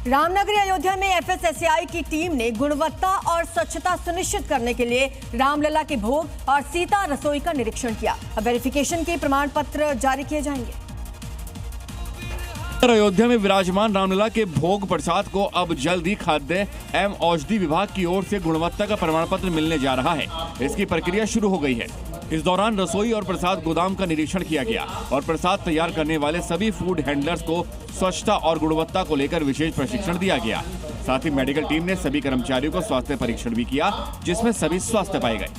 रामनगरी अयोध्या में एफएसएसएआई की टीम ने गुणवत्ता और स्वच्छता सुनिश्चित करने के लिए रामलला के भोग और सीता रसोई का निरीक्षण किया। अब वेरिफिकेशन के प्रमाण पत्र जारी किए जाएंगे। अयोध्या में विराजमान रामलला के भोग प्रसाद को अब जल्द ही खाद्य एवं औषधि विभाग की ओर से गुणवत्ता का प्रमाण पत्र मिलने जा रहा है। इसकी प्रक्रिया शुरू हो गई है। इस दौरान रसोई और प्रसाद गोदाम का निरीक्षण किया गया और प्रसाद तैयार करने वाले सभी फूड हैंडलर्स को स्वच्छता और गुणवत्ता को लेकर विशेष प्रशिक्षण दिया गया। साथ ही मेडिकल टीम ने सभी कर्मचारियों को स्वास्थ्य परीक्षण भी किया, जिसमें सभी स्वस्थ पाए गए।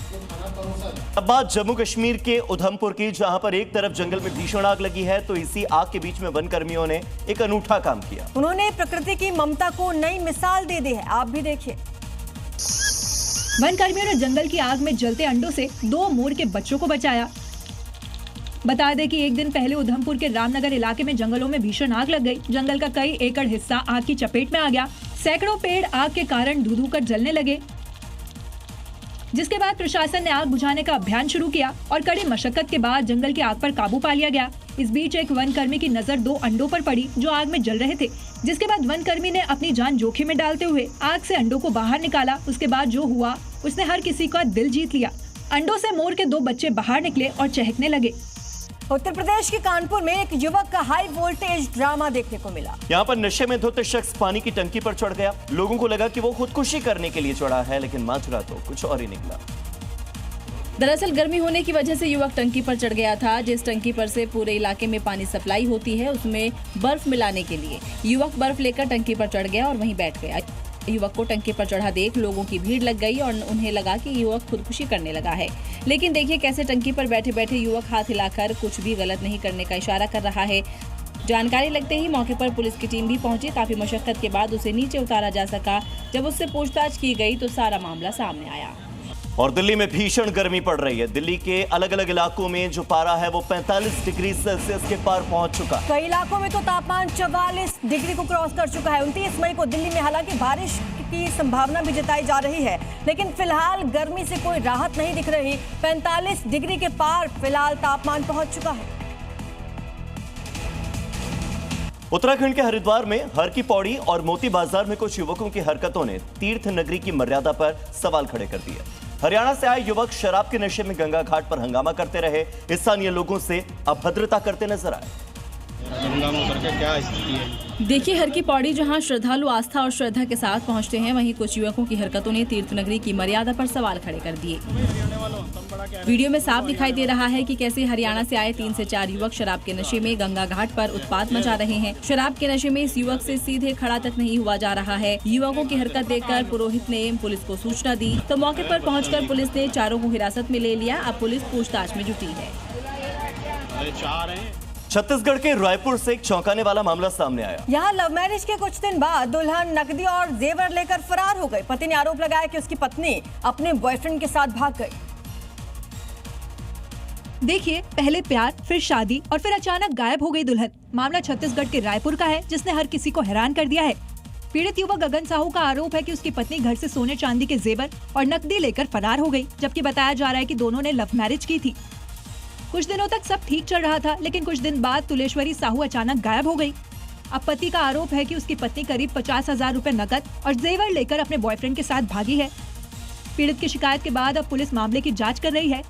अब बात जम्मू कश्मीर के उधमपुर की, जहां पर एक तरफ जंगल में भीषण आग लगी है तो इसी आग के बीच में वन कर्मियों ने एक अनूठा काम किया। उन्होंने प्रकृति की ममता को नई मिसाल दे दी है। आप भी देखिए। वन कर्मियों ने जंगल की आग में जलते अंडों से 2 मोर के बच्चों को बचाया। बता दें कि एक दिन पहले उधमपुर के रामनगर इलाके में जंगलों में भीषण आग लग गई। जंगल का कई एकड़ हिस्सा आग की चपेट में आ गया। सैकड़ों पेड़ आग के कारण धू-धू कर जलने लगे, जिसके बाद प्रशासन ने आग बुझाने का अभियान शुरू किया और कड़ी मशक्कत के बाद जंगल की आग पर काबू पा लिया गया। इस बीच एक वन कर्मी की नजर 2 अंडों पर पड़ी जो आग में जल रहे थे, जिसके बाद वन कर्मी ने अपनी जान जोखिम में डालते हुए आग से अंडों को बाहर निकाला। उसके बाद जो हुआ, उसने हर किसी का दिल जीत लिया। अंडों से मोर के 2 बच्चे बाहर निकले और चहकने लगे। उत्तर प्रदेश के कानपुर में एक युवक का हाई वोल्टेज ड्रामा देखने को मिला। यहाँ पर नशे में धुत शख्स पानी की टंकी पर चढ़ गया। लोगों को लगा कि वो खुदकुशी करने के लिए चढ़ा है, लेकिन माजरा तो कुछ और ही निकला। दरअसल गर्मी होने की वजह से युवक टंकी पर चढ़ गया था। जिस टंकी पर से पूरे इलाके में पानी सप्लाई होती है, उसमें बर्फ मिलाने के लिए युवक बर्फ लेकर टंकी पर चढ़ गया और वहीं बैठ गया। युवक को टंकी पर चढ़ा देख लोगों की भीड़ लग गई और उन्हें लगा कि युवक खुदकुशी करने लगा है। लेकिन देखिए कैसे टंकी पर बैठे बैठे युवक हाथ हिलाकर कुछ भी गलत नहीं करने का इशारा कर रहा है। जानकारी लगते ही मौके पर पुलिस की टीम भी पहुंची। काफी मशक्कत के बाद उसे नीचे उतारा जा सका। जब उससे पूछताछ की गई तो सारा मामला सामने आया। और दिल्ली में भीषण गर्मी पड़ रही है। दिल्ली के अलग अलग इलाकों में जो पारा है वो 45 डिग्री सेल्सियस के पार पहुंच चुका। कई इलाकों में तो तापमान 44 डिग्री को क्रॉस कर चुका है। 29 मई को दिल्ली में हालांकि बारिश की संभावना भी जताई जा रही है, लेकिन फिलहाल गर्मी से कोई राहत नहीं दिख रही। 45 डिग्री के पार फिलहाल तापमान पहुंच चुका है। उत्तराखंड के हरिद्वार में हर की पौड़ी और मोती बाजार में कुछ युवकों की हरकतों ने तीर्थ नगरी की मर्यादा पर सवाल खड़े कर दिए। हरियाणा से आए युवक शराब के नशे में गंगा घाट पर हंगामा करते रहे। स्थानीय लोगों से अभद्रता करते नजर आए। क्या स्थिति है? देखिए हर की पौड़ी जहां श्रद्धालु आस्था और श्रद्धा के साथ पहुंचते हैं, वहीं कुछ युवकों की हरकतों ने तीर्थ नगरी की मर्यादा पर सवाल खड़े कर दिए। वीडियो में साफ दिखाई दे रहा है कि कैसे हरियाणा से आए 3 से 4 युवक शराब के नशे में गंगा घाट पर उत्पात मचा रहे हैं। शराब के नशे में इस युवक से सीधे खड़ा तक नहीं हुआ जा रहा है। युवकों की हरकत देखकर पुरोहित ने पुलिस को सूचना दी तो मौके पर पहुंचकर पुलिस ने चारों को हिरासत में ले लिया। अब पुलिस पूछताछ में जुटी है। छत्तीसगढ़ के रायपुर से एक चौंकाने वाला मामला सामने आया। यहाँ लव मैरिज के कुछ दिन बाद दुल्हन नकदी और जेवर लेकर फरार हो गई। पति ने आरोप लगाया कि उसकी पत्नी अपने बॉयफ्रेंड के साथ भाग गई। देखिए पहले प्यार, फिर शादी और फिर अचानक गायब हो गई दुल्हन। मामला छत्तीसगढ़ के रायपुर का है, जिसने हर किसी को हैरान कर दिया है। पीड़ित युवक गगन साहू का आरोप है कि उसकी पत्नी घर से सोने चांदी के जेवर और नकदी लेकर फरार हो गई, जबकि बताया जा रहा है कि दोनों ने लव मैरिज की थी। कुछ दिनों तक सब ठीक चल रहा था, लेकिन कुछ दिन बाद तुलेश्वरी साहू अचानक गायब हो गई। अब पति का आरोप है कि उसकी पत्नी करीब 50,000 रुपए नकद और जेवर लेकर अपने बॉयफ्रेंड के साथ भागी है। पीड़ित की शिकायत के बाद अब पुलिस मामले की जांच कर रही है।